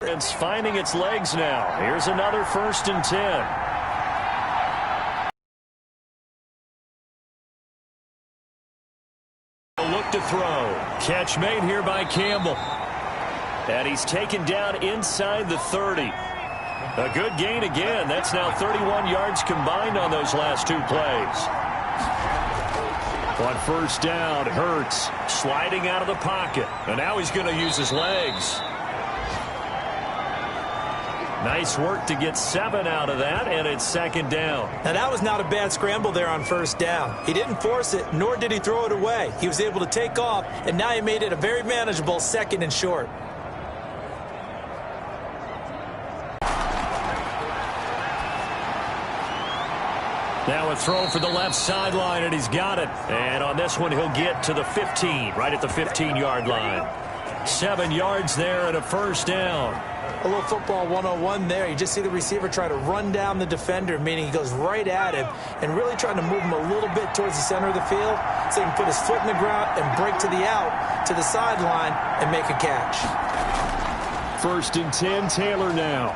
It's finding its legs now. Here's another 1st and 10. Look to throw. Catch made here by Campbell. And he's taken down inside the 30. A good gain again. That's now 31 yards combined on those last 2 plays. On 1st down, Hurts sliding out of the pocket. And now he's going to use his legs. Nice work to get 7 out of that, and it's 2nd down. Now, that was not a bad scramble there on 1st down. He didn't force it, nor did he throw it away. He was able to take off, and now he made it a very manageable 2nd and short. Now a throw for the left sideline, and he's got it. And on this one, he'll get to the 15, right at the 15-yard line. 7 yards there and a 1st down. A little football 101 there. You just see the receiver try to run down the defender, meaning he goes right at him and really trying to move him a little bit towards the center of the field so he can put his foot in the ground and break to the out, to the sideline, and make a catch. 1st and 10, Taylor now.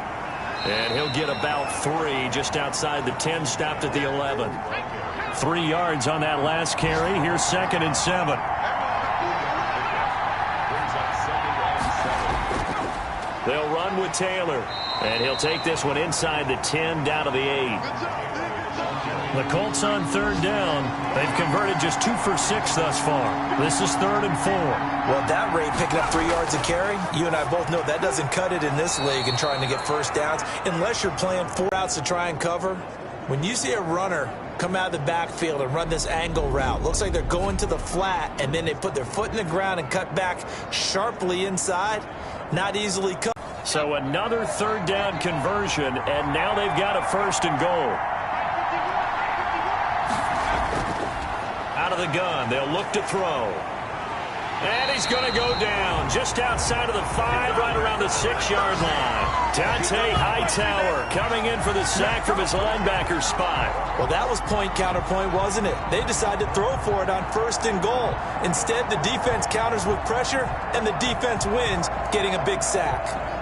And he'll get about 3 just outside the 10, stopped at the 11. 3 yards on that last carry. Here's 2nd and 7. They'll run with Taylor, and he'll take this one inside the 10 down to the 8. The Colts on 3rd down. They've converted just 2 for 6 thus far. This is 3rd and 4. Well, at that rate, picking up 3 yards a carry, you and I both know that doesn't cut it in this league and trying to get 1st downs unless you're playing 4 routes to try and cover. When you see a runner come out of the backfield and run this angle route, looks like they're going to the flat, and then they put their foot in the ground and cut back sharply inside, not easily cut. So another 3rd down conversion, and now they've got a 1st and goal. Out of the gun, they'll look to throw. And he's going to go down just outside of the 5, right around the 6-yard line. Dante Hightower coming in for the sack from his linebacker spot. Well, that was point counterpoint, wasn't it? They decided to throw for it on 1st and goal. Instead, the defense counters with pressure, and the defense wins, getting a big sack.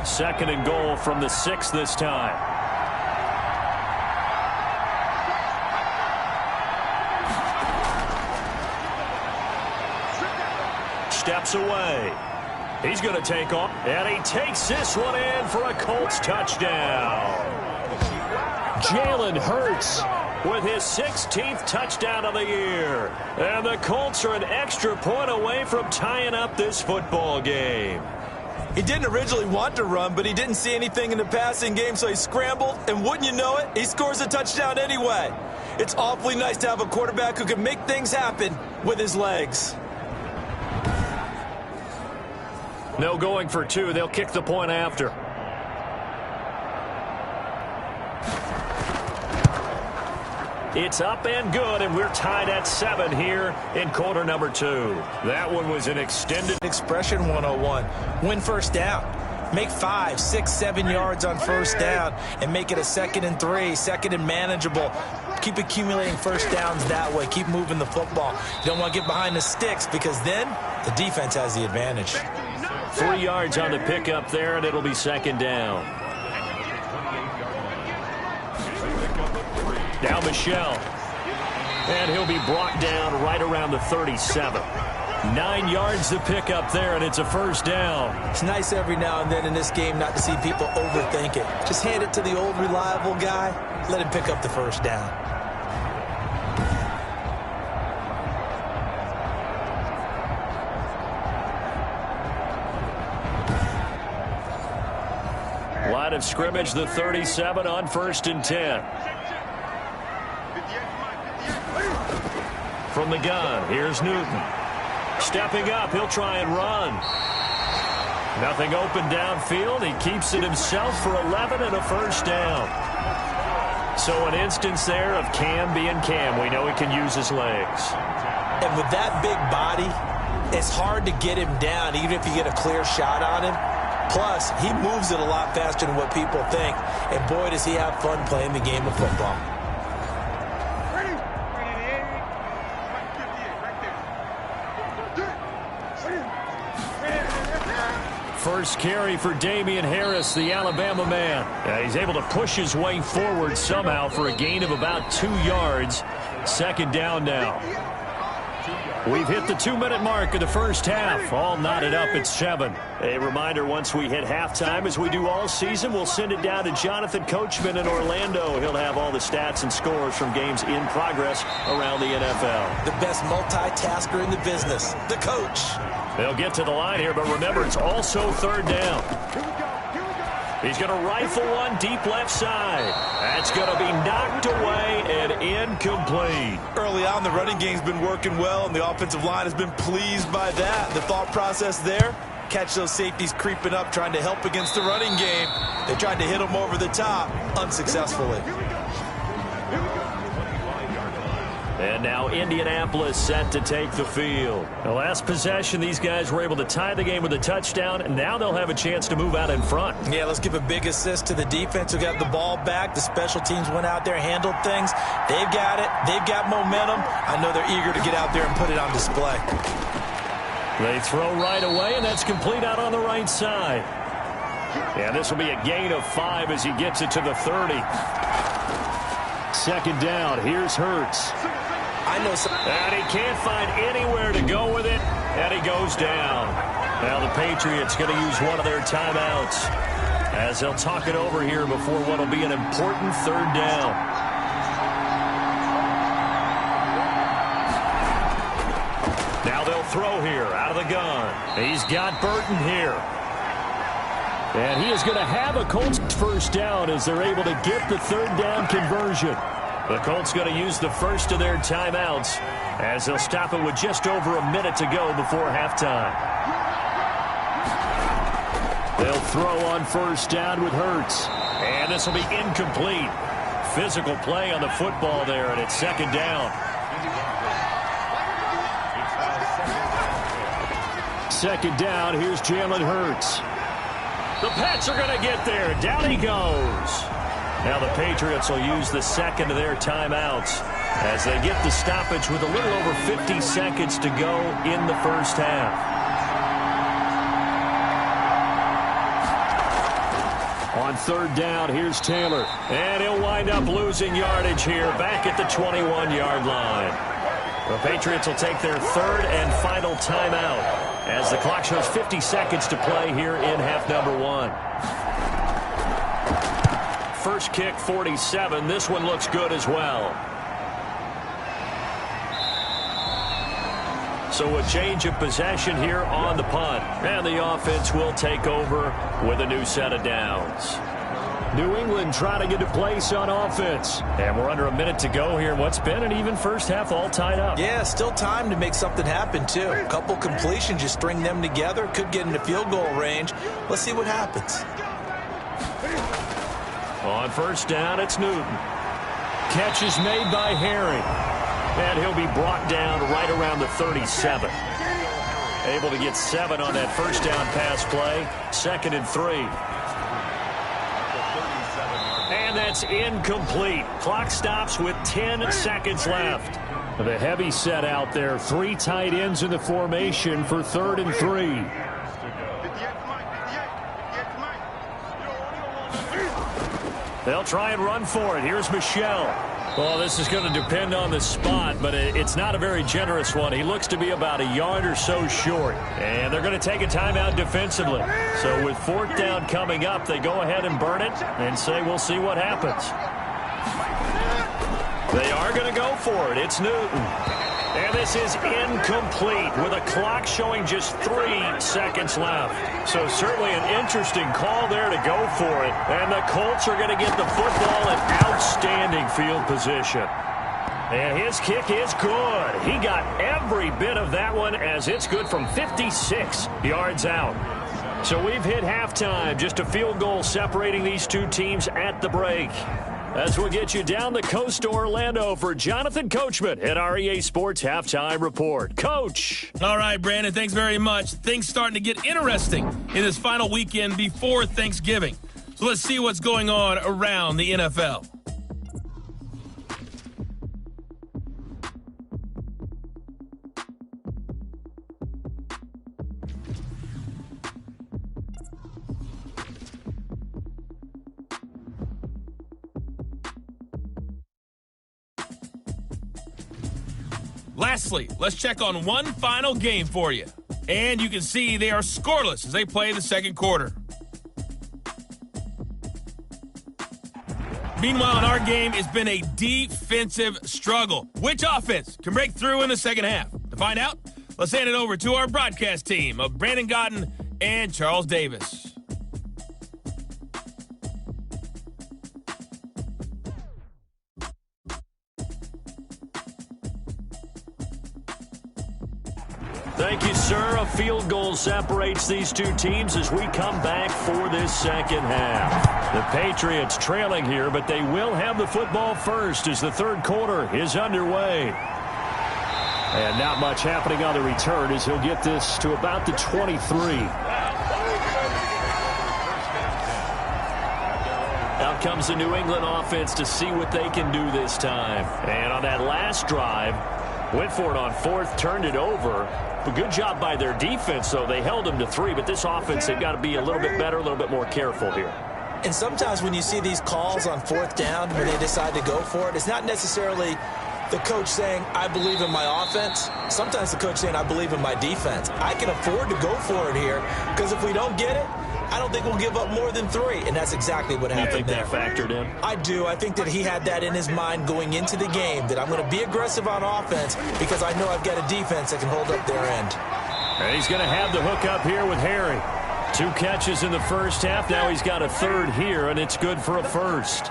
Second and goal from the 6 this time. Steps away. He's going to take off, and he takes this one in for a Colts touchdown. Jalen Hurts with his 16th touchdown of the year. And the Colts are an extra point away from tying up this football game. He didn't originally want to run, but he didn't see anything in the passing game, so he scrambled, and wouldn't you know it, he scores a touchdown anyway. It's awfully nice to have a quarterback who can make things happen with his legs. No going for 2. They'll kick the point after. It's up and good, and we're tied at 7 here in quarter number 2. That one was an extended expression 101. Win 1st down. Make 5, 6, 7 yards on 1st down and make it a 2nd and 3, 2nd and manageable. Keep accumulating 1st downs that way. Keep moving the football. You don't want to get behind the sticks because then the defense has the advantage. 3 yards on the pickup there, and it'll be 2nd down. Now Michelle. And he'll be brought down right around the 37. 9 yards to pick up there, and it's a 1st down. It's nice every now and then in this game not to see people overthink it. Just hand it to the old reliable guy. Let him pick up the 1st down. Line of scrimmage, the 37 on 1st and 10. From the gun, here's Newton. Stepping up, he'll try and run. Nothing open downfield. He keeps it himself for 11 and a 1st down. So an instance there of Cam being Cam. We know he can use his legs. And with that big body, It's hard to get him down, even if you get a clear shot on him. Plus, he moves it a lot faster than what people think. And boy, does he have fun playing the game of football. First carry for Damian Harris, the Alabama man. He's able to push his way forward somehow for a gain of about 2 yards. Second down now. We've hit the 2-minute mark of the first half. All knotted up at 7. A reminder, once we hit halftime, as we do all season, we'll send it down to Jonathan Coachman in Orlando. He'll have all the stats and scores from games in progress around the NFL. The best multitasker in the business, the coach. They'll get to the line here, but remember, it's also third down. He's going to rifle one deep left side. That's going to be knocked away and incomplete. Early on, the running game's been working well, and the offensive line has been pleased by that. The thought process there, catch those safeties creeping up, trying to help against the running game. They tried to hit them over the top, unsuccessfully. And now Indianapolis set to take the field. The last possession, these guys were able to tie the game with a touchdown, and now they'll have a chance to move out in front. Yeah, let's give a big assist to the defense who got the ball back. The special teams went out there, handled things. They've got it. They've got momentum. I know they're eager to get out there and put it on display. They throw right away, and that's complete out on the right side. And this will be a gain of 5 as he gets it to the 30. Second down, here's Hurts. And he can't find anywhere to go with it, and he goes down. Now the Patriots going to use one of their timeouts as they'll talk it over here before what will be an important third down. Now they'll throw here out of the gun. He's got Burton here. And he is going to have a Colts first down as they're able to get the third down conversion. The Colts going to use the first of their timeouts as they'll stop it with just over a minute to go before halftime. They'll throw on first down with Hurts. And this will be incomplete. Physical play on the football there, and it's second down. Second down, here's Jalen Hurts. The Pats are going to get there. Down he goes. Now the Patriots will use the second of their timeouts as they get the stoppage with a little over 50 seconds to go in the first half. On third down, here's Taylor. And he'll wind up losing yardage here back at the 21-yard line. The Patriots will take their third and final timeout as the clock shows 50 seconds to play here in half number 1. First kick, 47. This one looks good as well. So a change of possession here on the punt. And the offense will take over with a new set of downs. New England trying to get a place on offense. And we're under a minute to go here. What's been an even first half all tied up. Yeah, still time to make something happen, too. A couple completions, you string them together. Could get into field goal range. Let's see what happens. On first down, it's Newton. Catch is made by Herring. And he'll be brought down right around the 37. Able to get 7 on that first down pass play. Second and 3. And that's incomplete. Clock stops with 10 seconds left. The heavy set out there. 3 tight ends in the formation for third and 3. They'll try and run for it. Here's Michel. Well, this is going to depend on the spot, but it's not a very generous one. He looks to be about a yard or so short. And they're going to take a timeout defensively. So with fourth down coming up, they go ahead and burn it and say we'll see what happens. They are going to go for it. It's Newton. And this is incomplete with a clock showing just 3 seconds left. So certainly an interesting call there to go for it. And the Colts are going to get the football in outstanding field position. And his kick is good. He got every bit of that one as it's good from 56 yards out. So we've hit halftime. Just a field goal separating these two teams at the break. As we'll get you down the coast to Orlando for Jonathan Coachman at our EA Sports Halftime Report. Coach. All right, Brandon, thanks very much. Things starting to get interesting in this final weekend before Thanksgiving. So let's see what's going on around the NFL. Lastly, let's check on one final game for you. And you can see they are scoreless as they play the second quarter. Meanwhile, in our game, it's been a defensive struggle. Which offense can break through in the second half? To find out, let's hand it over to our broadcast team of Brandon Godden and Charles Davis. Thank you, sir. A field goal separates these two teams as we come back for this second half. The Patriots trailing here, but they will have the football first as the third quarter is underway. And not much happening on the return as he'll get this to about the 23. Out comes the New England offense to see what they can do this time. And on that last drive, went for it on fourth, turned it over. But good job by their defense, though. They held them to 3, but this offense, they've got to be a little bit better, a little bit more careful here. And sometimes when you see these calls on fourth down, when they decide to go for it, it's not necessarily the coach saying, I believe in my offense. Sometimes the coach saying, I believe in my defense. I can afford to go for it here because if we don't get it, I don't think we'll give up more than 3, and that's exactly what happened there. You think that factored in? I do. I think that he had that in his mind going into the game, that I'm going to be aggressive on offense because I know I've got a defense that can hold up their end. And he's going to have the hook up here with Harry. 2 catches in the first half. Now he's got a third here, and it's good for a first.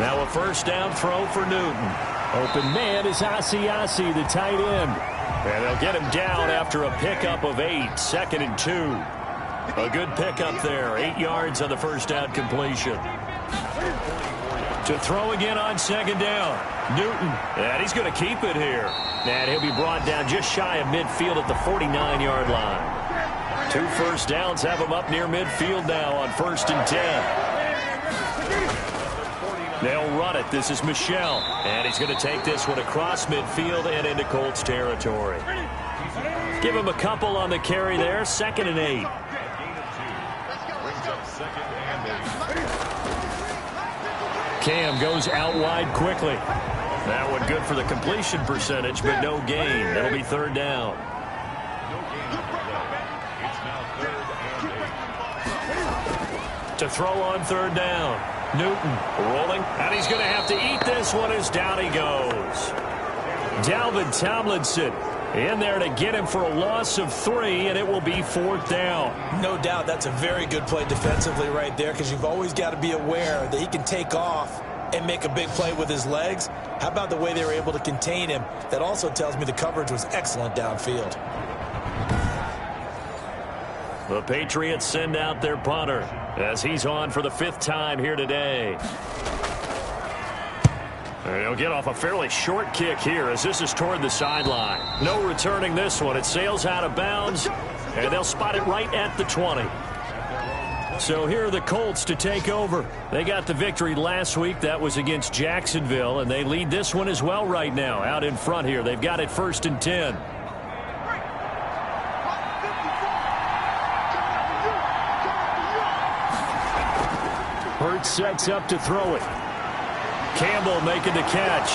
Now a first down throw for Newton. Open man is Asiasi, the tight end. And they'll get him down after a pickup of 8, 2nd and 2. A good pickup there, 8 yards on the first down completion. To throw again on second down, Newton, and he's going to keep it here. And he'll be brought down just shy of midfield at the 49-yard line. 2 first downs have him up near midfield now on 1st and 10. They'll run it. This is Michel. And he's going to take this one across midfield and into Colts territory. Give him a couple on the carry there. 2nd and 8. Cam goes out wide quickly. That one good for the completion percentage, but no gain. It'll be 3rd down. To throw on 3rd down. Newton rolling, and he's going to have to eat this one as down he goes. Dalvin Tomlinson in there to get him for a loss of 3, and it will be 4th down. No doubt that's a very good play defensively right there because you've always got to be aware that he can take off and make a big play with his legs. How about the way they were able to contain him? That also tells me the coverage was excellent downfield. The Patriots send out their punter as he's on for the 5th time here today. And he'll get off a fairly short kick here as this is toward the sideline. No returning this one. It sails out of bounds, and they'll spot it right at the 20. So here are the Colts to take over. They got the victory last week. That was against Jacksonville, and they lead this one as well right now out in front here. They've got it 1st and 10. Hurts sets up to throw it. Campbell making the catch.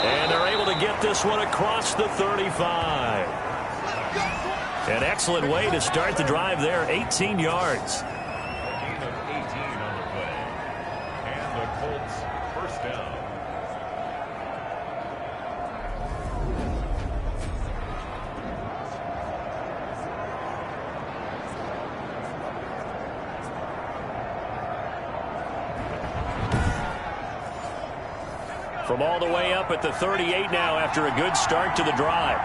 And they're able to get this one across the 35. An excellent way to start the drive there. 18 yards. Gain of 18 on the play. And the Colts first down. From all the way up at the 38 now after a good start to the drive.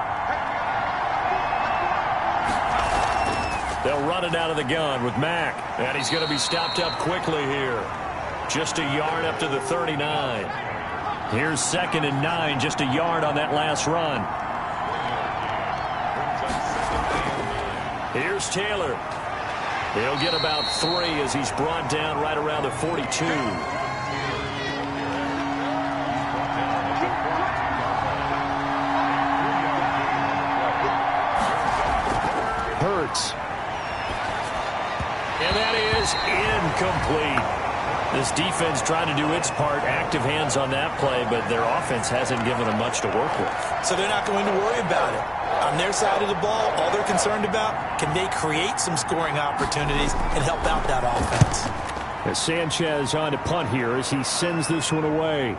They'll run it out of the gun with Mack. And he's going to be stopped up quickly here. Just a yard up to the 39. Here's 2nd and 9, just a yard on that last run. Here's Taylor. He'll get about 3 as he's brought down right around the 42. Hurts. And that is incomplete. This defense trying to do its part, active hands on that play, but their offense hasn't given them much to work with. So they're not going to worry about it. On their side of the ball, all they're concerned about, can they create some scoring opportunities and help out that offense? As Sanchez on to punt here as he sends this one away.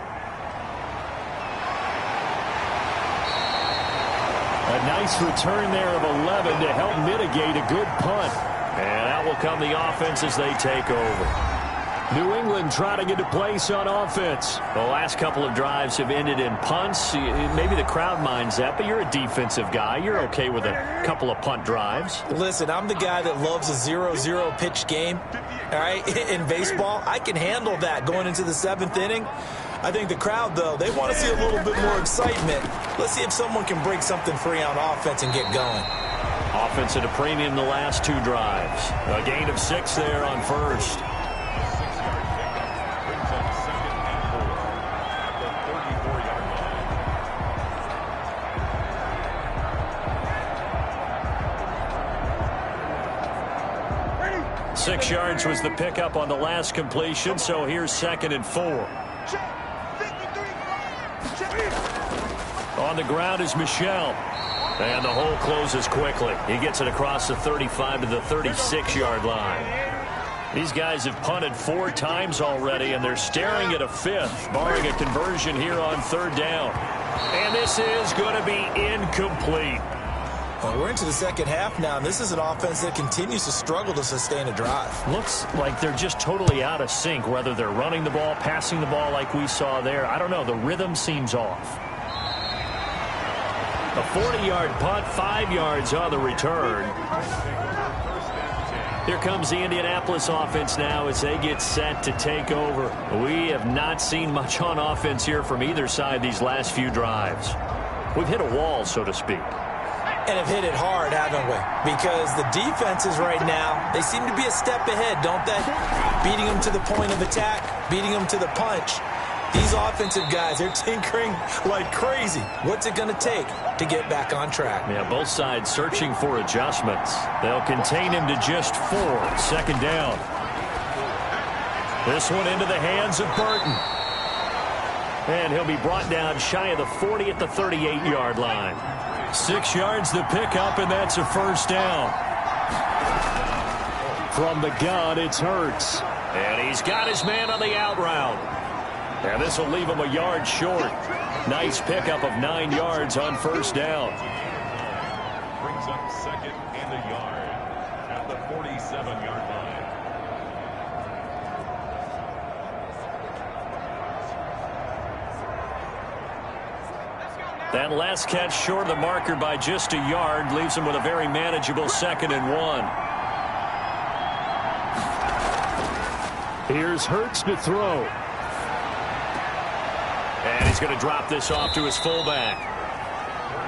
A nice return there of 11 to help mitigate a good punt. And out will come the offense as they take over. New England trying to get a place on offense. The last couple of drives have ended in punts. Maybe the crowd minds that, but you're a defensive guy. You're okay with a couple of punt drives. Listen, I'm the guy that loves a 0-0 pitch game. All right, in baseball, I can handle that going into the 7th inning. I think the crowd, though, they want to see a little bit more excitement. Let's see if someone can break something free on offense and get going. Offense at a premium the last 2 drives. A gain of 6 there on first. Six yards was the pickup on the last completion, so here's 2nd and 4. On the ground is Michel. And the hole closes quickly. He gets it across the 35 to the 36-yard line. These guys have punted 4 times already, and they're staring at a 5th, barring a conversion here on 3rd down. And this is going to be incomplete. Well, we're into the second half now, and this is an offense that continues to struggle to sustain a drive. Looks like they're just totally out of sync, whether they're running the ball, passing the ball like we saw there. I don't know. The rhythm seems off. A 40-yard punt, 5 yards on the return. Here comes the Indianapolis offense now as they get set to take over. We have not seen much on offense here from either side these last few drives. We've hit a wall, so to speak. And have hit it hard, haven't we? Because the defenses right now, they seem to be a step ahead, don't they? Beating them to the point of attack, beating them to the punch. These offensive guys, they're tinkering like crazy. What's it going to take to get back on track? Yeah, both sides searching for adjustments. They'll contain him to just 4. 2nd down. This one into the hands of Burton. And he'll be brought down shy of the 40 at the 38-yard line. 6 yards the pickup, and that's a 1st down. From the gun, it's Hurts. And he's got his man on the out route. And this will leave him a yard short. Nice pickup of 9 yards on 1st down. Brings up 2nd and a yard at the 47-yard line. That last catch short of the marker by just a yard leaves him with a very manageable 2nd and 1. Here's Hurts to throw. And he's going to drop this off to his fullback.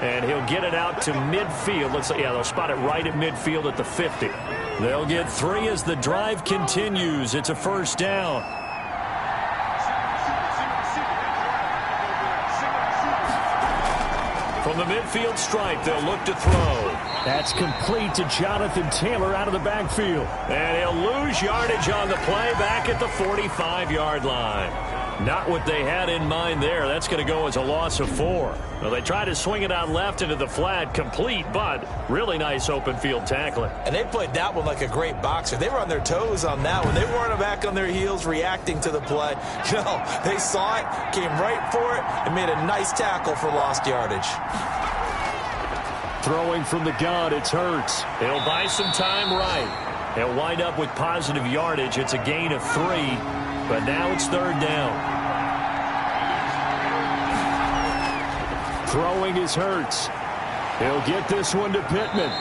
And he'll get it out to midfield. Looks like, yeah, they'll spot it right at midfield at the 50. They'll get 3 as the drive continues. It's a 1st down. From the midfield stripe, they'll look to throw. That's complete to Jonathan Taylor out of the backfield. And he'll lose yardage on the play back at the 45-yard line. Not what they had in mind there. That's going to go as a loss of 4. Well, they tried to swing it out left into the flat, complete, but really nice open field tackling. And they played that one like a great boxer. They were on their toes on that one. They weren't back on their heels reacting to the play. No, they saw it, came right for it, and made a nice tackle for lost yardage. Throwing from the gun, it's Hurts. He'll buy some time right. He'll wind up with positive yardage. It's a gain of 3, but now it's 3rd down. Throwing is Hurts. He'll get this one to Pittman.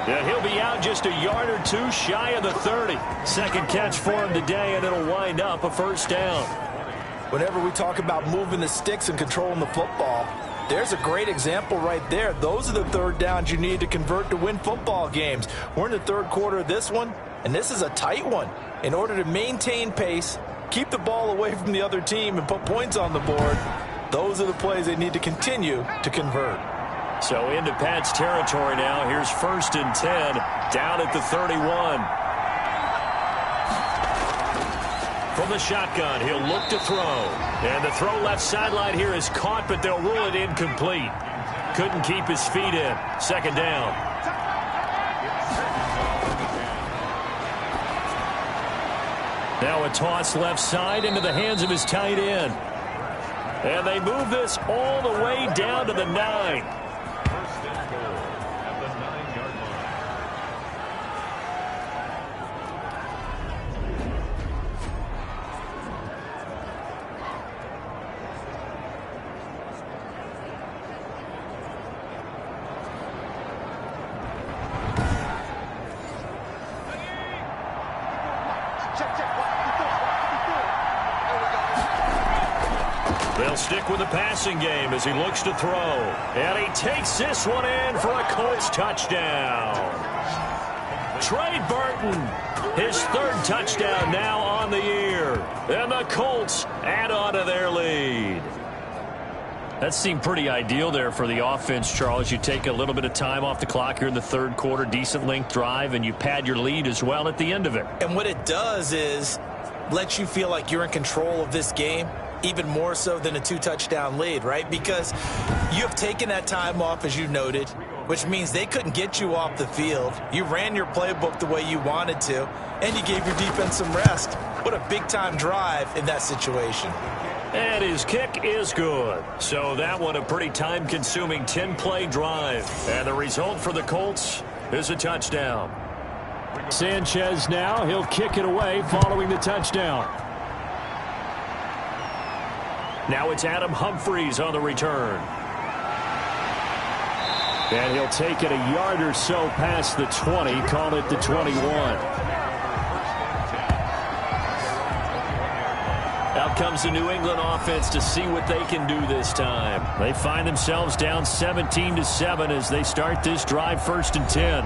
Yeah, he'll be out just a yard or two shy of the 30. Second catch for him today, and it'll wind up a first down. Whenever we talk about moving the sticks and controlling the football, there's a great example right there. Those are the third downs you need to convert to win football games. We're in the third quarter of this one, and this is a tight one. In order to maintain pace, keep the ball away from the other team, and put points on the board, those are the plays they need to continue to convert. So into Pat's territory now. Here's 1st and 10 down at the 31. From the shotgun, he'll look to throw. And the throw left sideline here is caught, but they'll rule it incomplete. Couldn't keep his feet in. Second down. Now a toss left side into the hands of his tight end. And they move this all the way down to the 9. They'll stick with the passing game as he looks to throw. And he takes this one in for a Colts touchdown. Trey Burton, his 3rd touchdown now on the year. And the Colts add on to their lead. That seemed pretty ideal there for the offense, Charles. You take a little bit of time off the clock here in the third quarter, decent length drive, and you pad your lead as well at the end of it. And what it does is lets you feel like you're in control of this game, even more so than a 2-touchdown lead, right? Because you have taken that time off, as you noted, which means they couldn't get you off the field. You ran your playbook the way you wanted to, and you gave your defense some rest. What a big-time drive in that situation. And his kick is good. So that one a pretty time-consuming 10-play drive. And the result for the Colts is a touchdown. Sanchez now, he'll kick it away following the touchdown. Now it's Adam Humphries on the return. And he'll take it a yard or so past the 20, call it the 21. Out comes the New England offense to see what they can do this time. They find themselves down 17-7 as they start this drive, 1st and 10.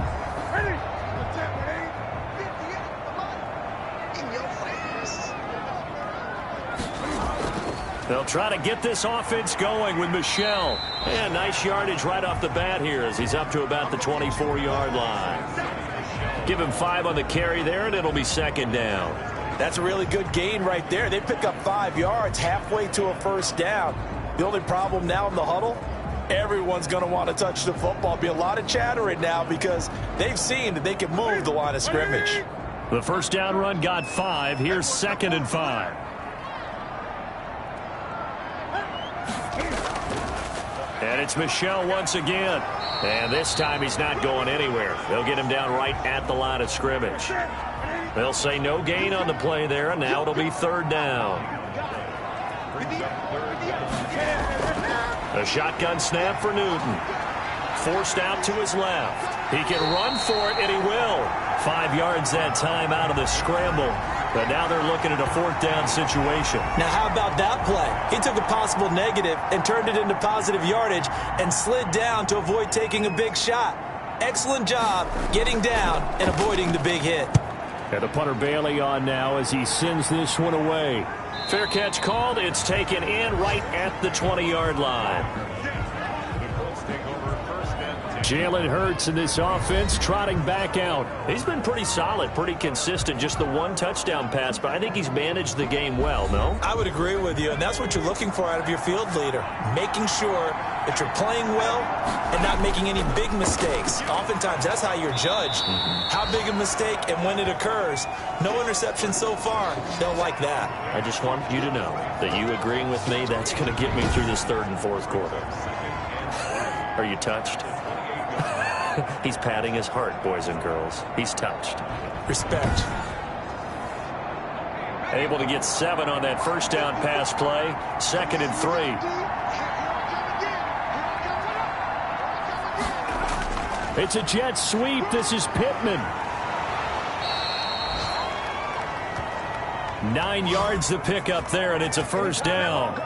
They'll try to get this offense going with Michel. And nice yardage right off the bat here as he's up to about the 24-yard line. Give him 5 on the carry there, and it'll be 2nd down. That's a really good gain right there. They pick up 5 yards halfway to a first down. The only problem now in the huddle, everyone's going to want to touch the football. Be a lot of chattering now because they've seen that they can move the line of scrimmage. The first down run got 5. Here's 2nd and 5. And it's Michel once again. And this time he's not going anywhere. They'll get him down right at the line of scrimmage. They'll say no gain on the play there, and now it'll be 3rd down. A shotgun snap for Newton. Forced out to his left. He can run for it, and he will. 5 yards that time out of the scramble. But now they're looking at a 4th down situation. Now, how about that play? He took a possible negative and turned it into positive yardage and slid down to avoid taking a big shot. Excellent job getting down and avoiding the big hit. And the punter Bailey on now as he sends this one away. Fair catch called. It's taken in right at the 20-yard line. Jalen Hurts in this offense trotting back out. He's been pretty solid, pretty consistent. Just the 1 touchdown pass, but I think he's managed the game well, no? I would agree with you, and that's what you're looking for out of your field leader. Making sure that you're playing well and not making any big mistakes. Oftentimes, that's how you're judged. How big a mistake and when it occurs. No interception so far. They'll like that. I just want you to know that you agreeing with me, that's going to get me through this 3rd and 4th quarter. Are you touched? He's patting his heart, boys and girls. He's touched. Respect. Able to get 7 on that first down pass play. 2nd and 3. It's a jet sweep. This is Pittman. 9 yards to pick up there, and it's a first down. The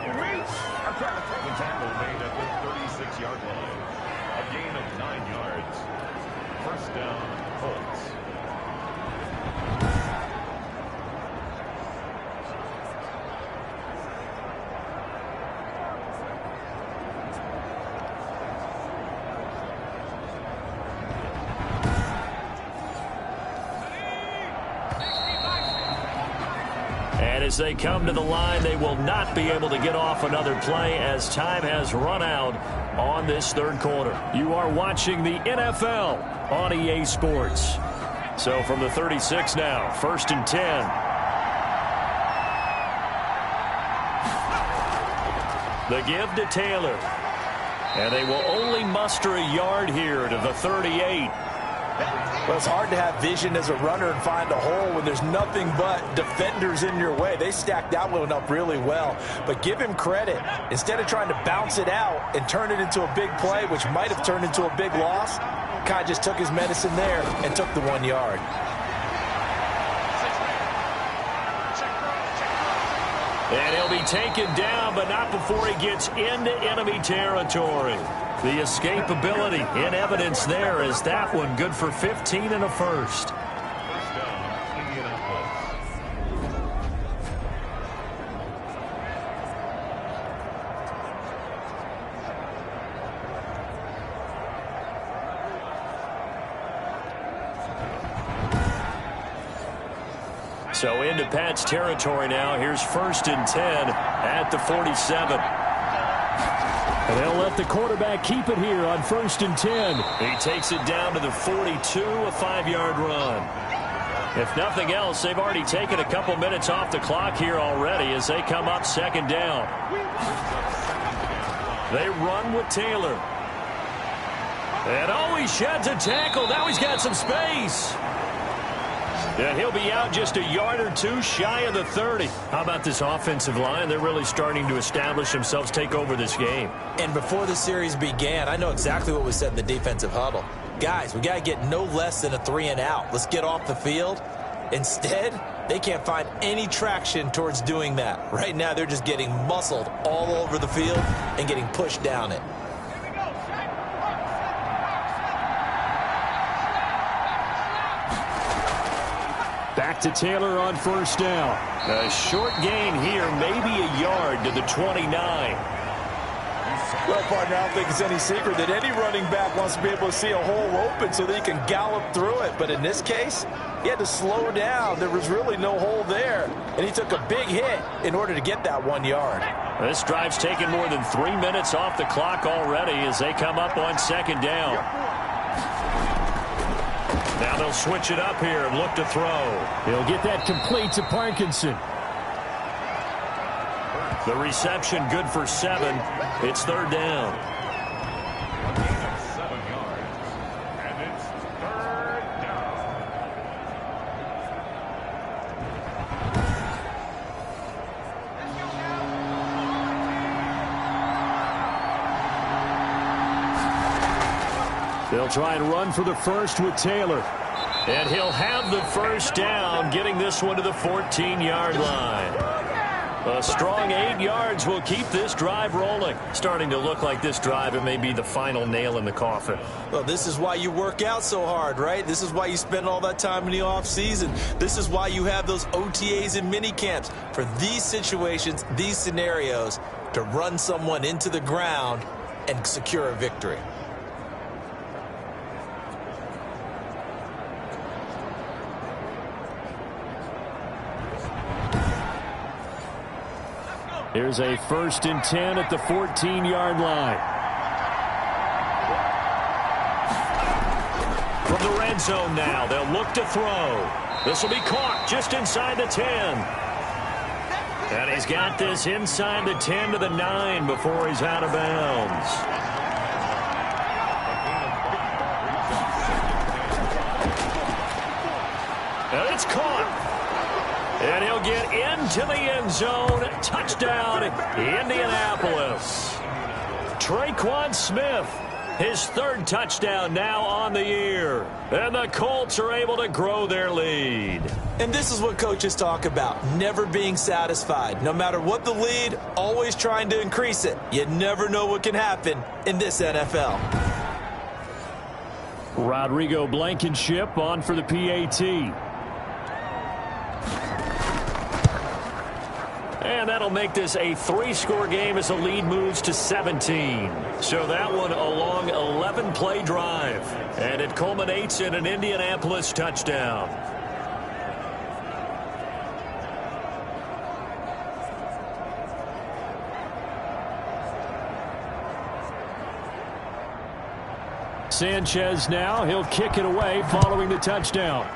tackle made at the 36-yard line. A gain of 9 yards. First down, Colts. And as they come to the line, they will not be able to get off another play as time has run out on this third quarter. You are watching the NFL on EA Sports. So from the 36 now, 1st and 10. The give to Taylor. And they will only muster a yard here to the 38. Well, it's hard to have vision as a runner and find a hole when there's nothing but defenders in your way. They stacked that one up really well. But give him credit. Instead of trying to bounce it out and turn it into a big play, which might have turned into a big loss, Kai just took his medicine there and took the 1 yard. And he'll be taken down, but not before he gets into enemy territory. The escapability in evidence there is that one good for 15 and a first. First down, Indianapolis. So into Pat's territory now. Here's 1st and 10 at the 47. And they'll let the quarterback keep it here on 1st and 10. He takes it down to the 42, a 5-yard run. If nothing else, they've already taken a couple minutes off the clock here already as they come up 2nd down. They run with Taylor. And oh, he sheds a tackle. Now he's got some space. And he'll be out just a yard or two shy of the 30. How about this offensive line? They're really starting to establish themselves, take over this game. And before the series began, I know exactly what was said in the defensive huddle. Guys, we got to get no less than a 3 and out. Let's get off the field. Instead, they can't find any traction towards doing that. Right now, they're just getting muscled all over the field and getting pushed down it. Back to Taylor on 1st down. A short gain here, maybe a yard to the 29. Well, partner, I don't think it's any secret that any running back wants to be able to see a hole open so that he can gallop through it. But in this case, he had to slow down. There was really no hole there. And he took a big hit in order to get that 1 yard. This drive's taken more than 3 minutes off the clock already as they come up on 2nd down. Now they'll switch it up here and look to throw. He'll get that complete to Parkinson. The reception good for 7. It's 3rd down. A gain of 7 yards. And it's 3rd down. They'll try and run for the first with Taylor. And he'll have the first down, getting this one to the 14-yard line. A strong 8 yards will keep this drive rolling. Starting to look like this drive, it may be the final nail in the coffin. Well, this is why you work out so hard, right? This is why you spend all that time in the offseason. This is why you have those OTAs and mini camps for these situations, these scenarios, to run someone into the ground and secure a victory. Here's a 1st and 10 at the 14-yard line. From the red zone now, they'll look to throw. This will be caught just inside the 10. And he's got this inside the 10 to the 9 before he's out of bounds. And it's caught. And he'll get into the end zone. Touchdown, Indianapolis. Traquan Smith His third touchdown now on the year. And the Colts are able to grow their lead. And this is what coaches talk about, never being satisfied. No matter what the lead, always trying to increase it. You never know what can happen in this NFL. Rodrigo Blankenship on for the PAT. And that'll make this a 3-score game as the lead moves to 17. So that one a long 11-play drive. And it culminates in an Indianapolis touchdown. Sanchez now, he'll kick it away following the touchdown.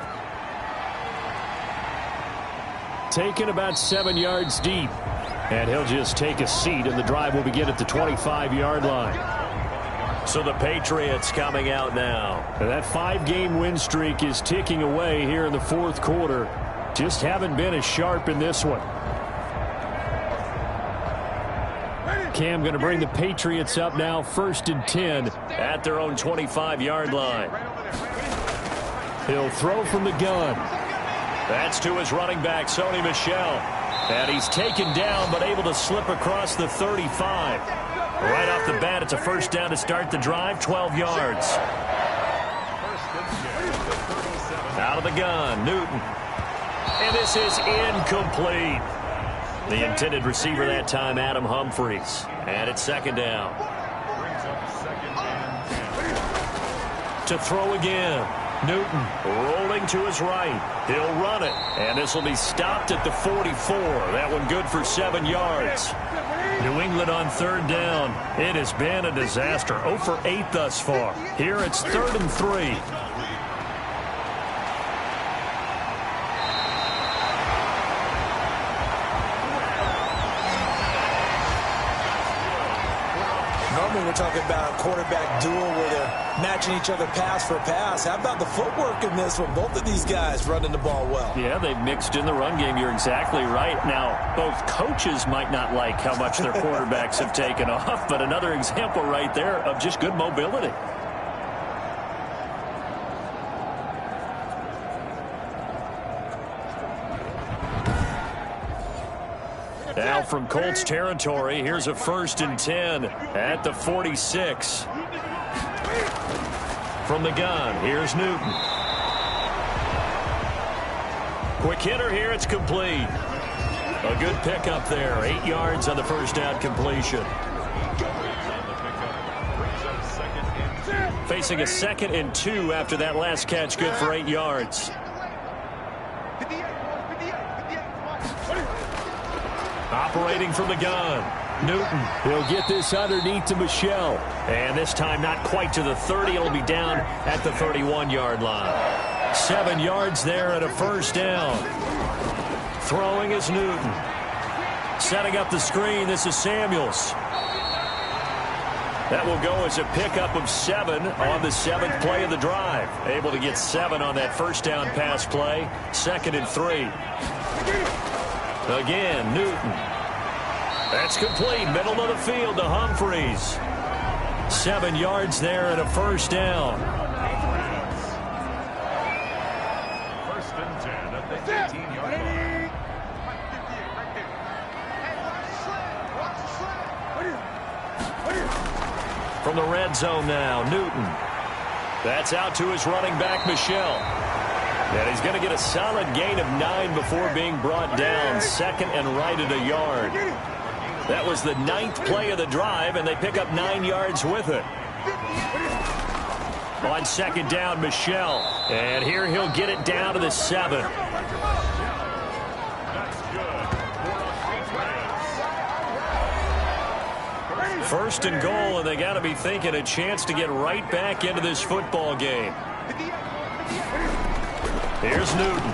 Taken about 7 yards deep. And he'll just take a seat, and the drive will begin at the 25-yard line. So the Patriots coming out now. And that 5-game win streak is ticking away here in the fourth quarter. Just haven't been as sharp in this one. Cam going to bring the Patriots up now, 1st and 10 at their own 25-yard line. He'll throw from the gun. That's to his running back, Sony Michel. And he's taken down, but able to slip across the 35. Right off the bat, it's a first down to start the drive, 12 yards. Out of the gun, Newton. And this is incomplete. The intended receiver that time, Adam Humphries. And it's 2nd down. To throw again. Newton rolling to his right. He'll run it. And this will be stopped at the 44. That one good for 7 yards. New England on 3rd down. It has been a disaster. 0 for 8 thus far. Here it's 3rd and 3. Normally we're talking about a quarterback duel where they're matching each other pass for pass. How about the footwork in this one? Both of these guys running the ball well. Yeah, they've mixed in the run game. You're exactly right. Now, both coaches might not like how much their quarterbacks have taken off, but another example right there of just good mobility. Now from Colts territory, here's a 1st and 10 at the 46. From the gun, here's Newton. Quick hitter here, it's complete. A good pickup there, 8 yards on the first down completion. Facing a 2nd and 2 after that last catch, good for 8 yards. Operating from the gun. Newton, he'll get this underneath to Michel. And this time not quite to the 30. It'll be down at the 31-yard line. 7 yards there and a first down. Throwing is Newton. Setting up the screen, this is Samuels. That will go as a pickup of 7 on the 7th play of the drive. Able to get 7 on that first down pass play. 2nd and 3. Again, Newton. That's complete. Middle of the field to Humphries. 7 yards there and a first down. 1st and 10 at the 18-yard line. From the red zone now, Newton. That's out to his running back, Michel. And he's going to get a solid gain of 9 before being brought down. 2nd and right at a yard. That was the 9th play of the drive, and they pick up 9 yards with it. On 2nd down, Michel. And here he'll get it down to the 7. First and goal, and they got to be thinking a chance to get right back into this football game. Here's Newton.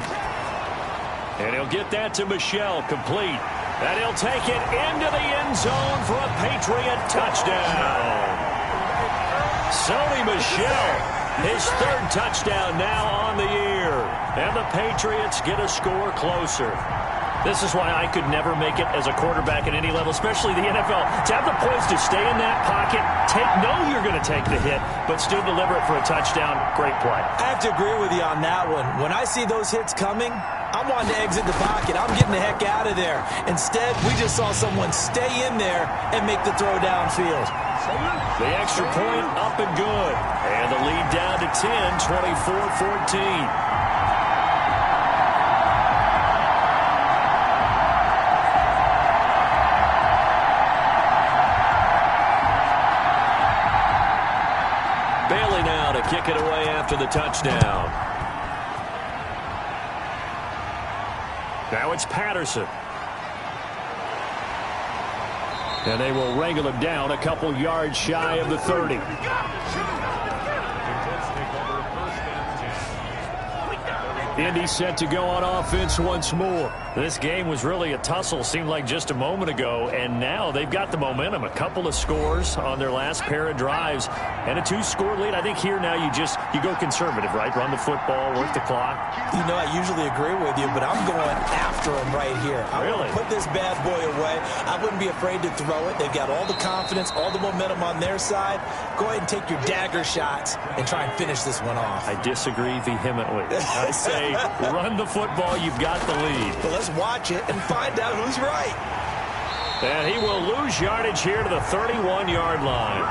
And he'll get that to Michel, complete. And he'll take it into the end zone for a Patriot touchdown. Sony Michel, his 3rd touchdown now on the year. And the Patriots get a score closer. This is why I could never make it as a quarterback at any level, especially the NFL. To have the points to stay in that pocket, know you're going to take the hit, but still deliver it for a touchdown. Great play. I have to agree with you on that one. When I see those hits coming, I'm wanting to exit the pocket. I'm getting the heck out of there. Instead, we just saw someone stay in there and make the throw downfield. The extra point up and good. And the lead down to 10, 24-14. Bailey now to kick it away after the touchdown. Now it's Patterson. And they will wrangle him down a couple yards shy of the 30. Indy set to go on offense once more. This game was really a tussle, seemed like just a moment ago, and now they've got the momentum. A couple of scores on their last pair of drives and a 2-score lead. I think here now you go conservative, right? Run the football, work the clock. You know, I usually agree with you, but I'm going after him right here. I really? Put this bad boy away. I wouldn't be afraid to throw it. They've got all the confidence, all the momentum on their side. Go ahead and take your dagger shots and try and finish this one off. I disagree vehemently. I say run the football. You've got the lead. But let's watch it and find out who's right. And he will lose yardage here to the 31-yard line.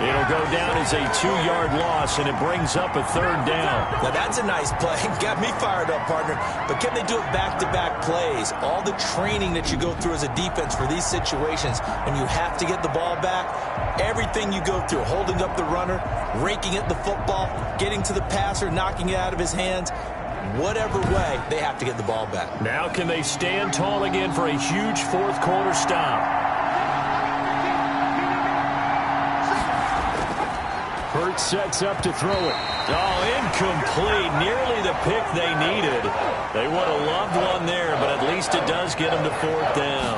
It'll go down as a 2-yard loss, and it brings up a 3rd down. Now, that's a nice play. Got me fired up, partner. But can they do it back-to-back plays? All the training that you go through as a defense for these situations, when you have to get the ball back, everything you go through, holding up the runner, raking at the football, getting to the passer, knocking it out of his hands, whatever way, they have to get the ball back. Now can they stand tall again for a huge 4th-quarter stop? Hurts sets up to throw it. Oh, incomplete. Nearly the pick they needed. They would have loved one there, but at least it does get them to 4th down.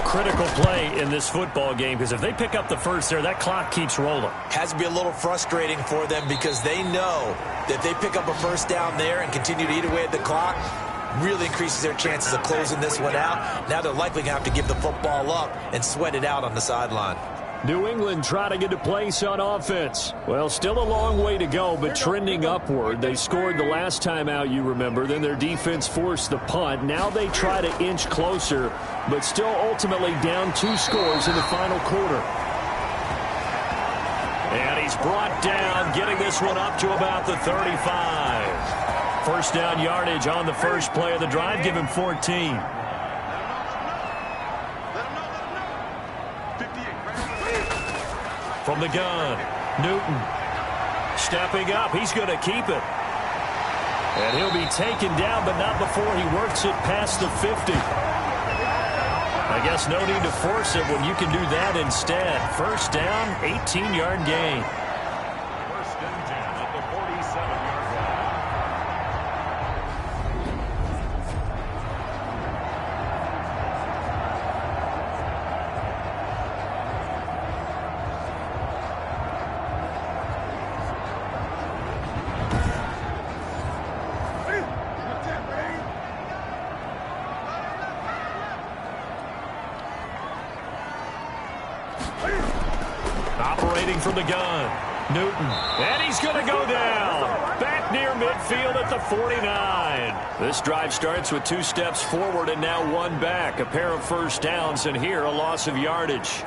Critical play in this football game, because if they pick up the first there, that clock keeps rolling. Has to be a little frustrating for them because they know that if they pick up a first down there and continue to eat away at the clock, really increases their chances of closing this one out. Now they're likely going to have to give the football up and sweat it out on the sideline. New England trying to get a place on offense. Well, still a long way to go, but trending upward. They scored the last time out, you remember. Then their defense forced the punt. Now they try to inch closer, but still ultimately down 2 scores in the final quarter. And he's brought down, getting this one up to about the 35. First down yardage on the first play of the drive. Give him 14. From the gun, Newton stepping up. He's going to keep it. And he'll be taken down, but not before he works it past the 50. I guess no need to force it when you can do that instead. First down, 18-yard gain. First and 10 at the 47-yard line. Operating from the gun, Newton. And he's going to go down. Back near midfield at the 49. This drive starts with 2 steps forward and now 1 back. A pair of first downs, and here a loss of yardage.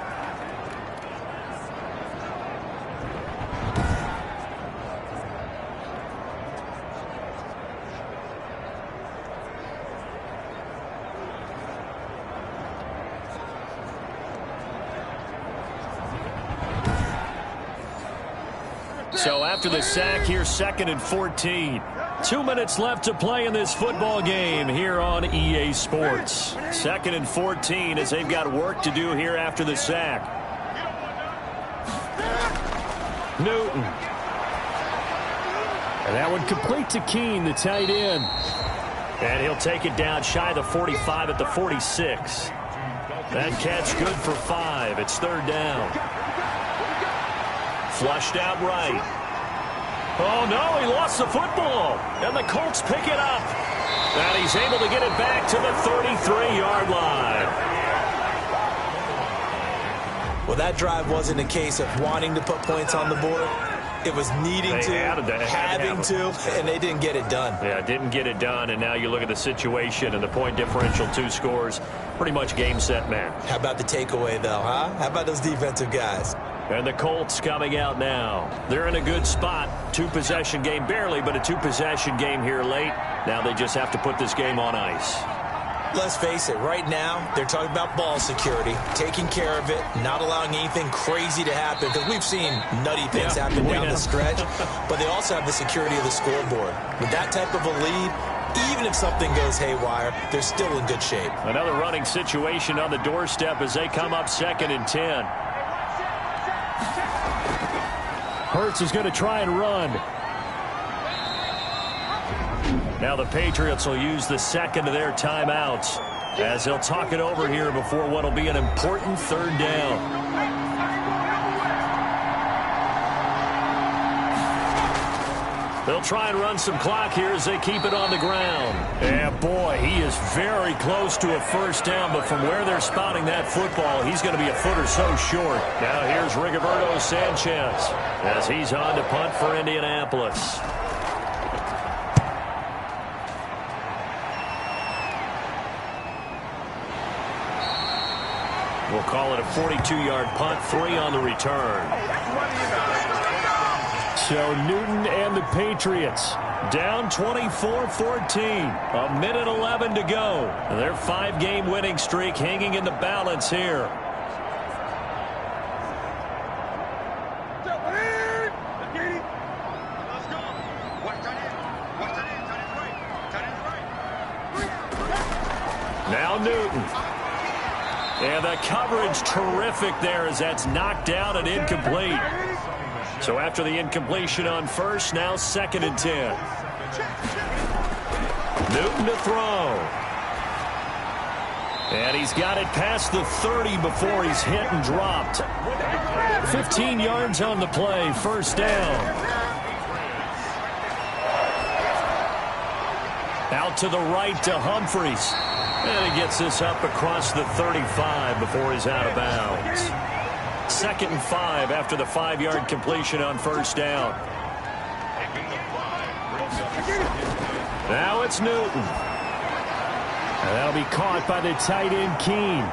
So after the sack, here's 2nd and 14. 2 minutes left to play in this football game here on EA Sports. 2nd and 14 as they've got work to do here after the sack. Newton. And that one complete to Keene, the tight end. And he'll take it down shy of the 45 at the 46. That catch good for 5. It's 3rd down. Flushed out right. Oh, no, he lost the football. And the Colts pick it up. And he's able to get it back to the 33-yard line. Well, that drive wasn't a case of wanting to put points on the board. It was needing to, having to, and they didn't get it done. Yeah, didn't get it done, and now you look at the situation and the point differential, 2 scores, pretty much game, set, match. How about the takeaway, though, huh? How about those defensive guys? And the Colts coming out now. They're in a good spot. 2-possession game, barely, but a 2-possession game here late. Now they just have to put this game on ice. Let's face it, right now, they're talking about ball security, taking care of it, not allowing anything crazy to happen, because we've seen nutty things happen down the stretch, but they also have the security of the scoreboard. With that type of a lead, even if something goes haywire, they're still in good shape. Another running situation on the doorstep as they come up 2nd and 10. Hurts is going to try and run. Now the Patriots will use the second of their timeouts as they'll talk it over here before what will be an important 3rd down. They'll try and run some clock here as they keep it on the ground. And boy, he is very close to a 1st down, but from where they're spotting that football, he's going to be a foot or so short. Now here's Rigoberto Sanchez as he's on to punt for Indianapolis. We'll call it a 42-yard punt, 3 on the return. So Newton and the Patriots down 24-14. 1:11 to go. Their 5-game winning streak hanging in the balance here. Now Newton. And the coverage terrific there as that's knocked down and incomplete. So after the incompletion on 1st, now 2nd and 10. Newton to throw. And he's got it past the 30 before he's hit and dropped. 15 yards on the play, 1st down. Out to the right to Humphries. And he gets this up across the 35 before he's out of bounds. 2nd and 5 after the 5-yard completion on 1st down. Now it's Newton. And that'll be caught by the tight end, Keene.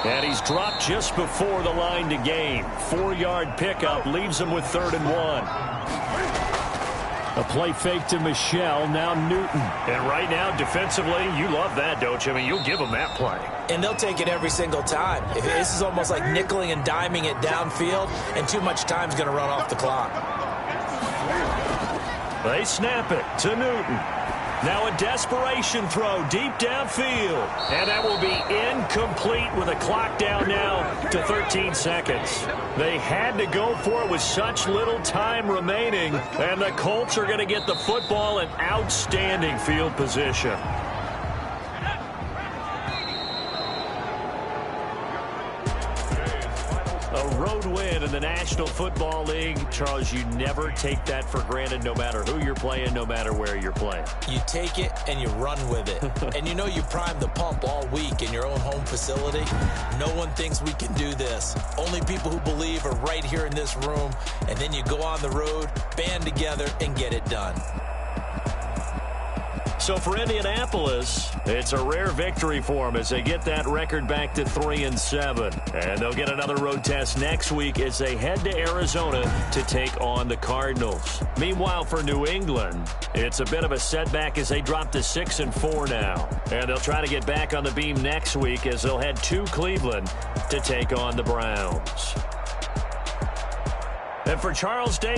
And he's dropped just before the line to gain. 4-yard pickup leaves him with 3rd and 1. A play fake to Michelle, now Newton. And right now, defensively, you love that, don't you? I mean, you'll give them that play. And they'll take it every single time. This is almost like nickeling and diming it downfield, and too much time's going to run off the clock. They snap it to Newton. Now a desperation throw deep downfield. And that will be incomplete with a clock down now to 13 seconds. They had to go for it with such little time remaining. And the Colts are going to get the football in outstanding field position. A road win in the National Football League. Charles, you never take that for granted no matter who you're playing, no matter where you're playing. You take it and you run with it. And you know you primed the pump all week in your own home facility. No one thinks we can do this. Only people who believe are right here in this room. And then you go on the road, band together, and get it done. So for Indianapolis, it's a rare victory for them as they get that record back to 3-7. And they'll get another road test next week as they head to Arizona to take on the Cardinals. Meanwhile, for New England, it's a bit of a setback as they drop to 6-4 now. And they'll try to get back on the beam next week as they'll head to Cleveland to take on the Browns. And for Charles Davis.